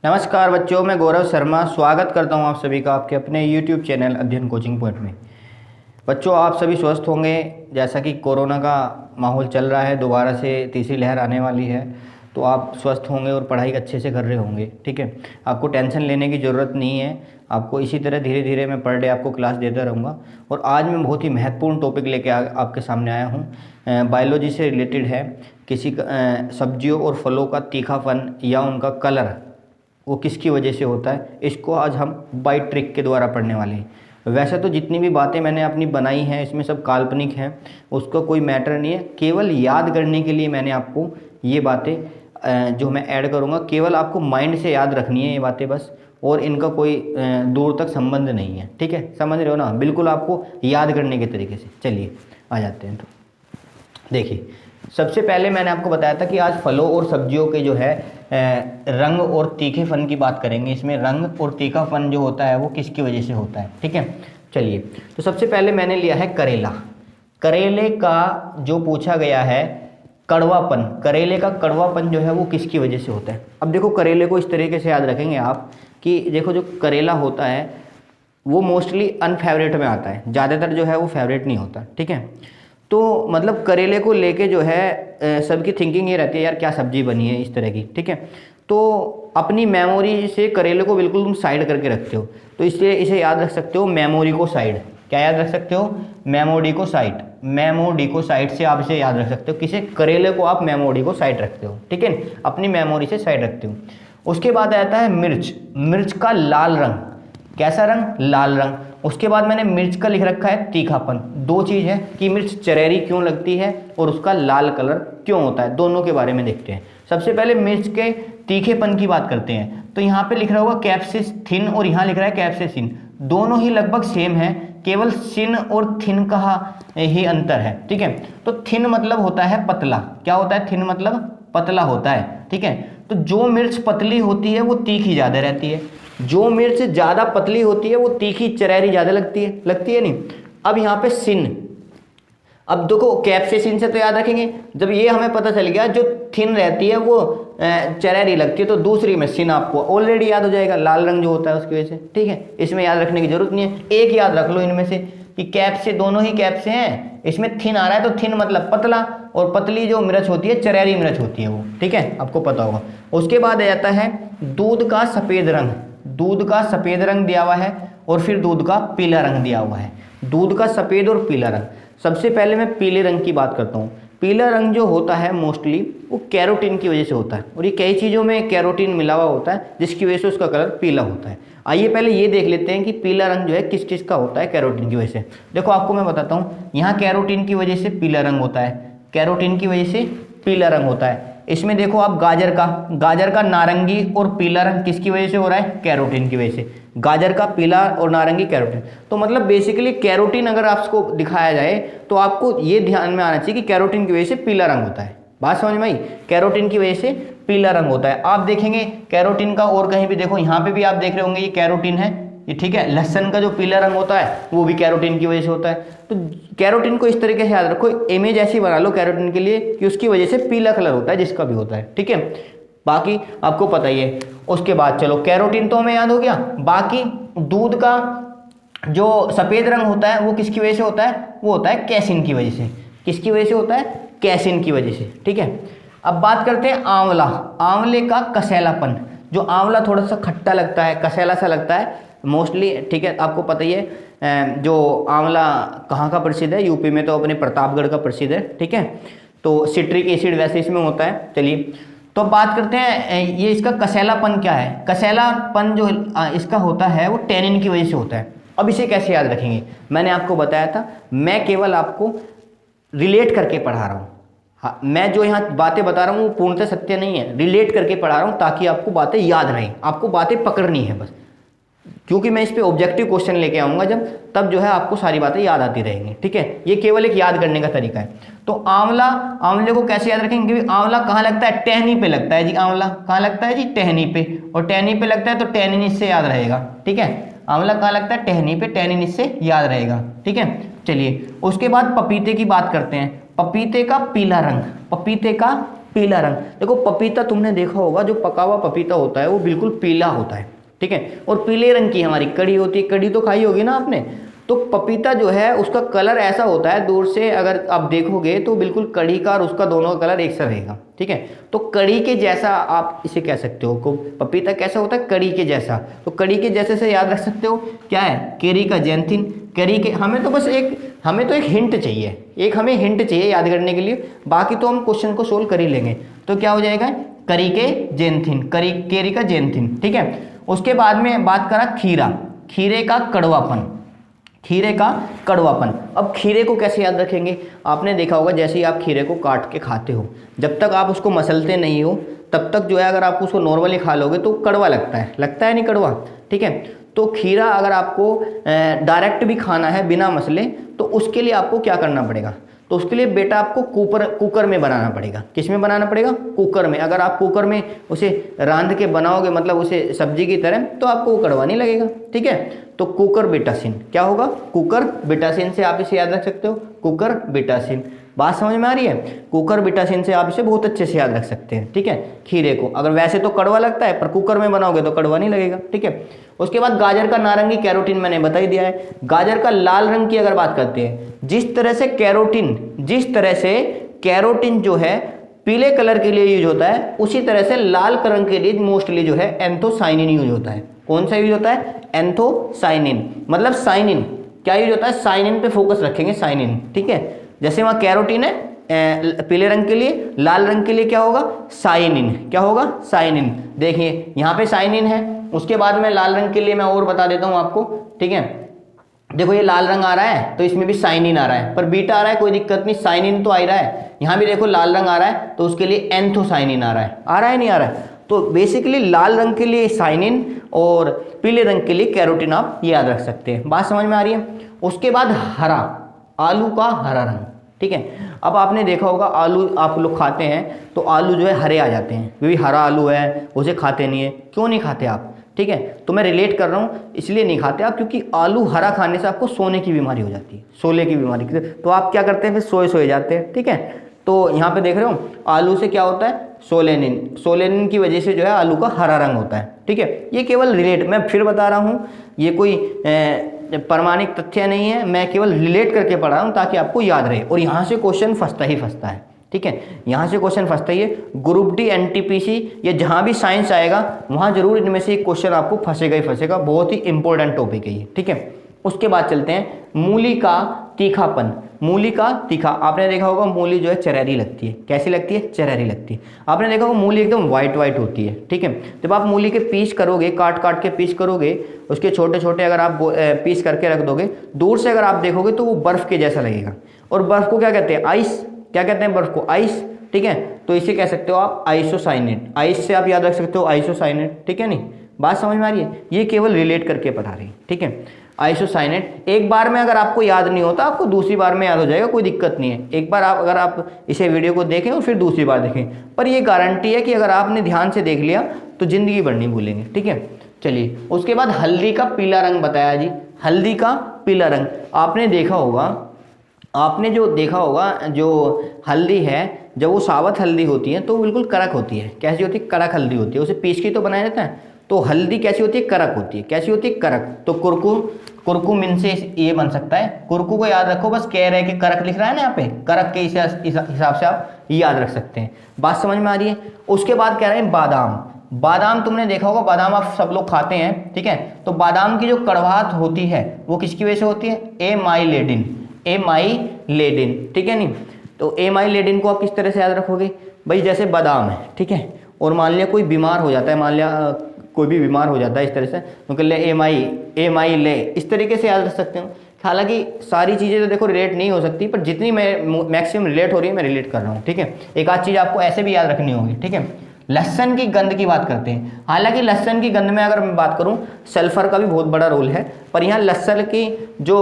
नमस्कार बच्चों, मैं गौरव शर्मा स्वागत करता हूं आप सभी का आपके अपने YouTube चैनल अध्ययन कोचिंग पॉइंट में। बच्चों, आप सभी स्वस्थ होंगे। जैसा कि कोरोना का माहौल चल रहा है, दोबारा से तीसरी लहर आने वाली है, तो आप स्वस्थ होंगे और पढ़ाई अच्छे से कर रहे होंगे। ठीक है, आपको टेंशन लेने की ज़रूरत नहीं है। आपको इसी तरह धीरे धीरे मैं पर डे आपको क्लास देता रहूँगा। और आज मैं बहुत ही महत्वपूर्ण टॉपिक लेके आपके सामने आया हूँ। बायोलॉजी से रिलेटेड है। किसी सब्जियों और फलों का तीखापन या उनका कलर वो किसकी वजह से होता है, इसको आज हम बाई ट्रिक के द्वारा पढ़ने वाले हैं। वैसे तो जितनी भी बातें मैंने अपनी बनाई हैं इसमें सब काल्पनिक हैं, उसका कोई मैटर नहीं है। केवल याद करने के लिए मैंने आपको ये बातें जो मैं ऐड करूँगा, केवल आपको माइंड से याद रखनी है ये बातें बस, और इनका कोई दूर तक संबंध नहीं है। ठीक है, समझ रहे हो ना, बिल्कुल आपको याद करने के तरीके से। चलिए आ जाते हैं। तो देखिए, सबसे पहले मैंने आपको बताया था कि आज फलों और सब्जियों के जो है रंग और तीखेपन की बात करेंगे। इसमें रंग और तीखापन जो होता है वो किसकी वजह से होता है। ठीक है, चलिए, तो सबसे पहले मैंने लिया है करेला। करेले का जो पूछा गया है कड़वापन, करेले का कड़वापन जो है वो किसकी वजह से होता है। अब देखो, करेले को इस तरीके से याद रखेंगे आप कि देखो, जो करेला होता है वो मोस्टली अनफेवरेट में आता है, ज़्यादातर जो है वो फेवरेट नहीं होता। ठीक है, तो मतलब करेले को लेके जो है सबकी थिंकिंग ये रहती है, यार क्या सब्जी बनी है इस तरह की। ठीक है, तो अपनी मेमोरी से करेले को बिल्कुल तुम साइड करके रखते हो, तो इसलिए इसे याद रख सकते हो मेमोरी को साइड। क्या याद रख सकते हो? मेमोरी को साइड। मेमोरी को साइड से आप इसे याद रख सकते हो। किसे? करेले को आप मेमोरी को साइड रखते हो। ठीक है, अपनी मेमोरी से साइड रखते हो। उसके बाद आता है मिर्च। मिर्च का लाल रंग, कैसा रंग? लाल रंग। उसके बाद मैंने मिर्च का लिख रखा है तीखापन। दो चीज़ है कि मिर्च चरहरी क्यों लगती है और उसका लाल कलर क्यों होता है, दोनों के बारे में देखते हैं। सबसे पहले मिर्च के तीखेपन की बात करते हैं। तो यहाँ पे लिख रहा होगा कैप्सिसिन और यहाँ लिख रहा है कैप्सिसिन, दोनों ही लगभग सेम है, केवल सिन और थिन का ही अंतर है। ठीक है, तो थिन मतलब होता है पतला। क्या होता है? थिन मतलब पतला होता है। ठीक है, तो जो मिर्च पतली होती है वो तीखी ज़्यादा रहती है, जो मिर्च ज़्यादा पतली होती है वो तीखी चरहरी ज़्यादा लगती है नहीं। अब यहाँ पे सिन, अब देखो कैप्सिसिन से तो याद रखेंगे, जब ये हमें पता चल गया जो थिन रहती है वो चरहरी लगती है, तो दूसरी में सिन आपको ऑलरेडी याद हो जाएगा, लाल रंग जो होता है उसकी वजह से। ठीक है, इसमें याद रखने की जरूरत नहीं है, एक याद रख लो इनमें से कि कैप से, दोनों ही कैप से हैं। इसमें थिन आ रहा है तो थिन मतलब पतला, और पतली जो मिर्च होती है चरहरी मिर्च होती है वो। ठीक है, आपको पता होगा। उसके बाद आ जाता है दूध का सफ़ेद रंग। दूध का सफ़ेद रंग दिया हुआ है और फिर दूध का पीला रंग दिया हुआ है। दूध का सफ़ेद और पीला रंग। सबसे पहले मैं पीले रंग की बात करता हूँ। पीला रंग जो होता है मोस्टली वो कैरोटीन की वजह से होता है, और ये कई चीज़ों में कैरोटीन मिला हुआ होता है जिसकी वजह से उसका कलर पीला होता है। आइए पहले ये देख लेते हैं कि पीला रंग जो है किस चीज़ का होता है कैरोटीन की वजह से। देखो आपको मैं बताता हूँ, यहाँ कैरोटीन की वजह से पीला रंग होता है, कैरोटीन की वजह से पीला रंग होता है। इसमें देखो आप गाजर का नारंगी और पीला रंग किसकी वजह से हो रहा है? कैरोटीन की वजह से। गाजर का पीला और नारंगी कैरोटीन। तो मतलब बेसिकली कैरोटीन अगर आपको दिखाया जाए तो आपको ये ध्यान में आना चाहिए कि कैरोटीन की वजह से पीला रंग होता है। बात समझ में आई? कैरोटीन की वजह से पीला रंग होता है। आप देखेंगे कैरोटीन का और कहीं भी देखो, यहाँ पे भी आप देख रहे होंगे ये कैरोटीन है ये। ठीक है, लहसुन का जो पीला रंग होता है वो भी कैरोटीन की वजह से होता है। तो कैरोटीन को इस तरीके से याद रखो, इमेज ऐसी बना लो कैरोटीन के लिए कि उसकी वजह से पीला कलर होता है जिसका भी होता है। ठीक है, बाकी आपको पता ही है। उसके बाद चलो, कैरोटीन तो हमें याद हो गया। बाकी दूध का जो सफ़ेद रंग होता है वो किसकी वजह से होता है? वो होता है कैसिन की वजह से। किसकी वजह से होता है? कैसिन की वजह से। ठीक है, अब बात करते हैं आंवला। आंवले का कसैलापन। जो आंवला थोड़ा सा खट्टा लगता है, कसैला सा लगता है मोस्टली। ठीक है, आपको पता ही है जो आंवला कहाँ का प्रसिद्ध है, यूपी में तो अपने प्रतापगढ़ का प्रसिद्ध है। ठीक है, तो सिट्रिक एसिड वैसे इसमें होता है। चलिए, तो अब बात करते हैं ये इसका कसैलापन क्या है। कसैलापन जो इसका होता है वो टैनिन की वजह से होता है। अब इसे कैसे याद रखेंगे? मैंने आपको बताया था, मैं केवल आपको रिलेट करके पढ़ा रहा हूँ। हाँ, मैं जो यहाँ बातें बता रहा हूँ वो पूर्णतः सत्य नहीं है, रिलेट करके पढ़ा रहा हूँ ताकि आपको बातें याद रहें, आपको बातें पकड़नी है बस। क्योंकि मैं इस पे ऑब्जेक्टिव क्वेश्चन लेके आऊँगा जब, तब जो है आपको सारी बातें याद आती रहेंगी। ठीक है, ये केवल एक याद करने का तरीका है। तो आंवला, आंवले को कैसे याद रखेंगे? क्योंकि आंवला कहाँ लगता है? टहनी पे लगता है जी। आंवला कहाँ लगता है जी? टहनी पे। और टहनी पे लगता है तो टैनिन इससे याद रहेगा। ठीक है, आंवला कहाँ लगता है? टहनी पे, टैनिन इससे याद रहेगा। ठीक है, चलिए उसके बाद पपीते की बात करते हैं। पपीते का पीला रंग, पपीते का पीला रंग। देखो पपीता तुमने देखा होगा, जो पका हुआ पपीता होता है वो बिल्कुल पीला होता है, ठीक है, और पीले रंग की हमारी कड़ी होती है, कड़ी तो खाई होगी ना आपने। तो पपीता जो है उसका कलर ऐसा होता है, दूर से अगर आप देखोगे तो बिल्कुल कड़ी का और उसका दोनों का कलर एक सा रहेगा, ठीक है। तो कड़ी के जैसा आप इसे कह सकते हो, को पपीता कैसा होता है, कड़ी के जैसा। तो कड़ी के जैसे से याद रख सकते हो क्या है, केरी का जैंथिन। केरी के हमें तो बस हमें तो एक हिंट चाहिए, हमें हिंट चाहिए याद करने के लिए, बाकी तो हम क्वेश्चन को सोल्व कर ही लेंगे। तो क्या हो जाएगा, करी के जैंथिन, केरी का जैंथिन, ठीक है। उसके बाद में बात करा खीरा, खीरे का कड़वापन, खीरे का कड़वापन। अब खीरे को कैसे याद रखेंगे, आपने देखा होगा जैसे ही आप खीरे को काट के खाते हो, जब तक आप उसको मसलते नहीं हो तब तक जो है अगर आप उसको नॉर्मली खा लोगे तो कड़वा लगता है नहीं कड़वा, ठीक है। तो खीरा अगर आपको डायरेक्ट भी खाना है बिना मसले, तो उसके लिए आपको क्या करना पड़ेगा, तो उसके लिए बेटा आपको कुकर में बनाना पड़ेगा। किस में बनाना पड़ेगा, कुकर में। अगर आप कुकर में उसे रांध के बनाओगे, मतलब उसे सब्जी की तरह, तो आपको वो कड़वा नहीं लगेगा, ठीक है। तो कुकर बिटासिन क्या होगा, कुकर बिटासिन से आप इसे याद रख सकते हो, कुकर बिटासिन। बात समझ में आ रही है, कुकर बिटासिन से आप इसे बहुत अच्छे से याद रख सकते हैं, ठीक है। खीरे को अगर वैसे तो कड़वा लगता है, पर कुकर में बनाओगे तो कड़वा नहीं लगेगा, ठीक है। उसके बाद गाजर का नारंगी कैरोटीन मैंने बता ही दिया है। गाजर का लाल रंग की अगर बात करते हैं, जिस तरह से कैरोटीन जो है पीले कलर के लिए यूज होता है, उसी तरह से लाल रंग के लिए मोस्टली जो है एंथोसाइनिन यूज होता है। कौन सा यूज होता है, एंथोसाइनिन, मतलब साइनिन। क्या यूज होता है, साइनिन पे फोकस रखेंगे, साइनिन, ठीक है। जैसे वहां कैरोटीन है पीले रंग के लिए, लाल रंग के लिए क्या होगा, साइनिन। क्या होगा, साइनिन। देखिए यहाँ पे साइनिन है, उसके बाद में लाल रंग के लिए मैं और बता देता हूं आपको, ठीक है। देखो ये लाल रंग आ रहा है तो इसमें भी साइनिन आ रहा है, पर बीटा आ रहा है कोई दिक्कत नहीं, साइनिन तो आ ही रहा है। यहाँ भी देखो लाल रंग आ रहा है तो उसके लिए एंथोसाइनिन आ रहा है नहीं आ रहा है। तो बेसिकली लाल रंग के लिए साइनिन और पीले रंग के लिए कैरोटीन आप याद रख सकते हैं। बात समझ में आ रही है। उसके बाद हरा, आलू का हरा रंग, ठीक है। अब आपने देखा होगा आलू आप लोग खाते हैं तो आलू जो है हरे आ जाते हैं, क्योंकि हरा आलू है, उसे खाते नहीं है। क्यों नहीं खाते आप, ठीक है, तो मैं रिलेट कर रहा हूँ, इसलिए नहीं खाते आप क्योंकि आलू हरा खाने से आपको सोने की बीमारी हो जाती है, सोले की बीमारी, तो आप क्या करते हैं, फिर सोए जाते हैं, ठीक है। तो यहाँ पे देख रहे हो आलू से क्या होता है, सोलेनिन की वजह से जो है आलू का हरा रंग होता है, ठीक है। ये केवल रिलेट, मैं फिर बता रहा हूँ, ये कोई प्रमाणिक तथ्य नहीं है, मैं केवल रिलेट करके पढ़ा हूँ ताकि आपको याद रहे। और यहाँ से क्वेश्चन फंसता है, ठीक है, यहाँ से क्वेश्चन फंसता ही है। ग्रुप डी एनटीपीसी या जहाँ भी साइंस आएगा वहाँ जरूर इनमें से एक क्वेश्चन आपको फंसेगा ही फंसेगा, बहुत ही इंपॉर्टेंट टॉपिक है ये, ठीक है। उसके बाद चलते हैं मूली का तीखापन। मूली का तीखा, आपने देखा होगा मूली जो है चरहरी लगती है, कैसी लगती है, चरहरी लगती है। आपने देखा होगा मूली एकदम वाइट होती है, ठीक है। जब आप मूली के पीस करोगे, काट के पीस करोगे, उसके छोटे छोटे अगर आप पीस करके रख दोगे, दूर से अगर आप देखोगे तो वो बर्फ के जैसा लगेगा। और बर्फ को क्या कहते हैं, आइस। क्या कहते हैं बर्फ को, आइस, ठीक है। तो इसे कह सकते हो आप आइसोसाइनेट, आइस से आप याद रख सकते हो आइसोसाइनेट, ठीक है। नहीं बात समझ में आ रही है, ये केवल रिलेट करके पढ़ा रही, ठीक है। आइसोसाइनेट एक बार में अगर आपको याद नहीं होता, आपको दूसरी बार में याद हो जाएगा, कोई दिक्कत नहीं है। एक बार अगर आप इसे वीडियो को देखें और फिर दूसरी बार देखें, पर ये गारंटी है कि अगर आपने ध्यान से देख लिया तो जिंदगी भर नहीं भूलेंगे, ठीक है। चलिए उसके बाद हल्दी का पीला रंग बताया जी, हल्दी का पीला रंग। आपने देखा होगा जो हल्दी है, जब वो साबुत हल्दी होती है तो बिल्कुल कड़क होती है। कैसी होती है, कड़क हल्दी होती है, उसे पीस के तो बनाया जाता है। तो हल्दी कैसी होती है, कड़क होती है। कैसी होती है, कड़क। तो कुरकुमिन से ये बन सकता है। कुरकु को याद रखो, बस कह रहे हैं कि कड़क लिख रहा है ना यहाँ पे, कड़क के हिसाब से आप याद रख सकते हैं। बात समझ में आ रही है। उसके बाद कह रहे हैं बादाम। बादाम तुमने देखा होगा, बादाम आप सब लोग खाते हैं, ठीक है। तो बादाम की जो कड़वाहट होती है वो किसकी वजह से होती है, एमाइलेडिन, ठीक है। नहीं तो एमाइलेडिन को आप किस तरह से याद रखोगे भाई, जैसे बादाम है, ठीक है, और मान लिया कोई बीमार हो जाता है, मान लिया कोई भी बीमार हो जाता है इस तरह से, तो ले एमाई ले, इस तरीके से याद रख सकते हो। हालांकि सारी चीज़ें तो देखो रिलेट नहीं हो सकती, पर जितनी मैं मैक्सिमम रिलेट हो रही है मैं रिलेट कर रहा हूँ, ठीक है। एक आध चीज़ आपको ऐसे भी याद रखनी होगी, ठीक है। लहसन की गंध की बात करते हैं। हालांकि लहसन की गंध में अगर मैं बात करूं, सल्फर का भी बहुत बड़ा रोल है, पर यहाँ लहसन की जो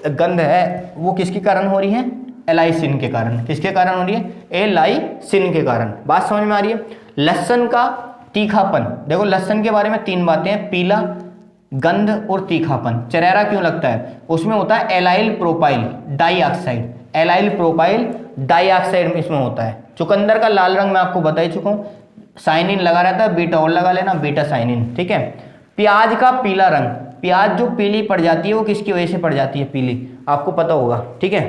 गंध है वो किसके कारण हो रही है, एलाइसिन के कारण। किसके कारण हो रही है, एलाइसिन के कारण। बात समझ में आ रही है। लहसन का तीखापन, देखो लहसन के बारे में 3 बातें हैं, पीला, गंध और तीखापन। चरहरा क्यों लगता है, उसमें होता है allyl propyl dioxide, allyl propyl dioxide इसमें होता है, चुकंदर का लाल रंग मैं आपको बता ही चुका हूँ, साइनिन लगा रहता है, बीटा और लगा लेना, बीटा साइनिन, ठीक है। प्याज का पीला रंग, प्याज जो पीली पड़ जाती है वो किसकी वजह से पड़ जाती है पीली, आपको पता होगा, ठीक है।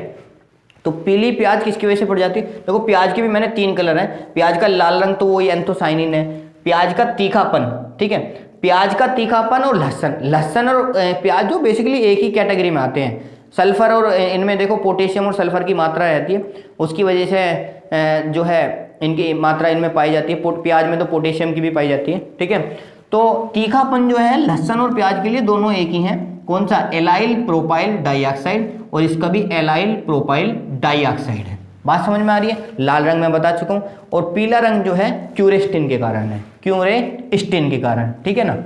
तो पीली प्याज किसकी वजह से पड़ जाती है, देखो प्याज के भी मैंने 3 कलर हैं। प्याज का लाल रंग तो वही एंथोसाइनिन है, प्याज का तीखापन, ठीक है, प्याज का तीखापन और लहसुन और प्याज जो बेसिकली एक ही कैटेगरी में आते हैं। सल्फर और इनमें देखो पोटेशियम और सल्फर की मात्रा रहती है, उसकी वजह से जो है इनकी मात्रा इनमें पाई जाती है। प्याज में तो पोटेशियम की भी पाई जाती है, ठीक है। तो तीखापन जो है लहसुन और प्याज के लिए दोनों एक ही हैं। कौन सा, एलाइल प्रोपाइल डाइऑक्साइड, और इसका भी एलाइल प्रोपाइल डाइऑक्साइड है। बात समझ में आ रही है। लाल रंग मैं बता चुका हूं, और पीला रंग जो है क्यूरेस्टिन के कारण है, क्यूरेस्टिन के कारण, ठीक है ना।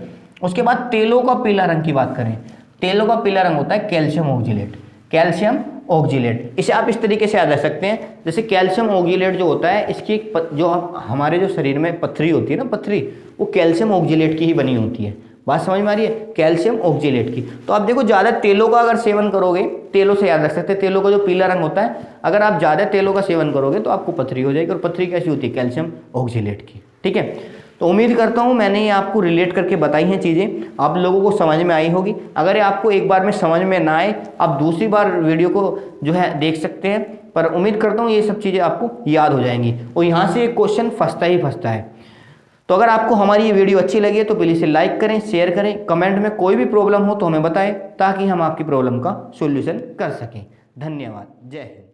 उसके बाद तेलों का पीला रंग की बात करें, तेलों का पीला रंग होता है कैल्शियम ऑक्जिलेट, कैल्शियम ऑक्जिलेट। इसे आप इस तरीके से याद रख सकते हैं, जैसे कैल्शियम ऑक्जिलेट जो होता है इसकी जो हमारे जो शरीर में पथरी होती है ना, पथरी, वो कैल्शियम ऑक्जिलेट की ही बनी होती है। बात समझ में आ रही है, कैल्शियम ऑक्जिलेट की। तो आप देखो ज़्यादा तेलों का अगर सेवन करोगे, तेलों से याद रख सकते हैं, तेलों का जो पीला रंग होता है, अगर आप ज़्यादा तेलों का सेवन करोगे तो आपको पथरी हो जाएगी, और पथरी कैसी होती है, कैल्शियम ऑक्जिलेट की, ठीक है। तो उम्मीद करता हूँ मैंने ये आपको रिलेट करके बताई हैं चीज़ें, आप लोगों को समझ में आई होगी। अगर ये आपको एक बार में समझ में ना आए, आप दूसरी बार वीडियो को जो है देख सकते हैं, पर उम्मीद करता हूँ ये सब चीज़ें आपको याद हो जाएंगी, और यहाँ से एक क्वेश्चन फंसता ही फंसता है। तो अगर आपको हमारी ये वीडियो अच्छी लगी है तो प्लीज़ इसे लाइक करें, शेयर करें, कमेंट में कोई भी प्रॉब्लम हो तो हमें बताएं, ताकि हम आपकी प्रॉब्लम का सॉल्यूशन कर सकें। धन्यवाद, जय हिंद।